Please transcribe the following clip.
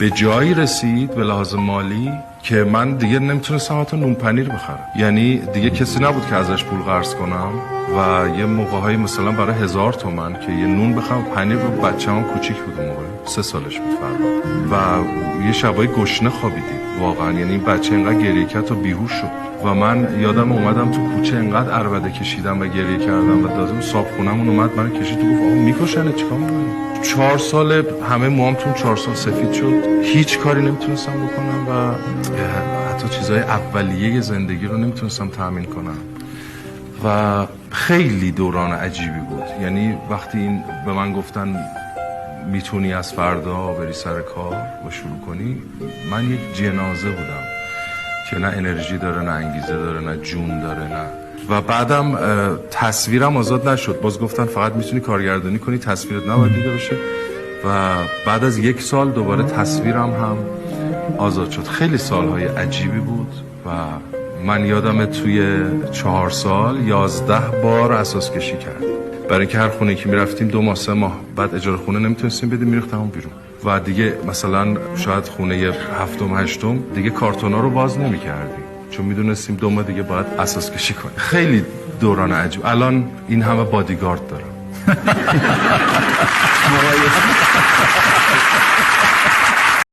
به جایی رسید به لحاظ مالی که من دیگه نمیتونستم حتی نون پنیر بخرم. یعنی دیگه کسی نبود که ازش پول قرض کنم و یه موقع‌های مثلا برای 1000 تومان که یه نون بخرم پنیر رو. بچه‌م کوچیک بود اون موقع 3 سالش بود و یه شبای گشنه خوابیدیم واقعا. یعنی این بچه اینقدر گریه کرد تا بیهوش شد و من یادم اومدم تو کوچه اینقدر عربده کشیدم و گریه کردم و دادم صاحبخونمون اومد منو کشید تو گفت آقا میکشنه چیکار می‌کنی؟ 4 سال همه موام تو 4 سال سفید شد. هیچ کاری نمیتونستم بکنم و حتی چیزهای اولیه زندگی رو نمیتونستم تأمین کنم و خیلی دوران عجیبی بود. یعنی وقتی این به من گفتن میتونی از فردا بری سر کار و شروع کنی، من یک جنازه بودم که نه انرژی داره، نه انگیزه داره، نه جون داره، نه. و بعدم تصویرم آزاد نشد. باز گفتن فقط میتونی کارگردانی کنی، تصویرت نباید دیده بشه. و بعد از 1 سال دوباره تصویرم هم آزاد شد. خیلی سالهای عجیبی بود و من یادم توی 4 سال 11 بار اساس کشی کردیم. برای اینکه هر خونه که میرفتیم 2 ماه 3 ماه بعد اجاره خونه نمیتونستیم بدیم، میریختم اون بیرون و دیگه مثلا شاید خونه 7م 8م دیگه کارتونا رو باز نمیکردیم چون میدونستیم 2 ماه دیگه باید اساس کشی کنیم. خیلی دوران عجیب. الان این همه بادیگارد دارم.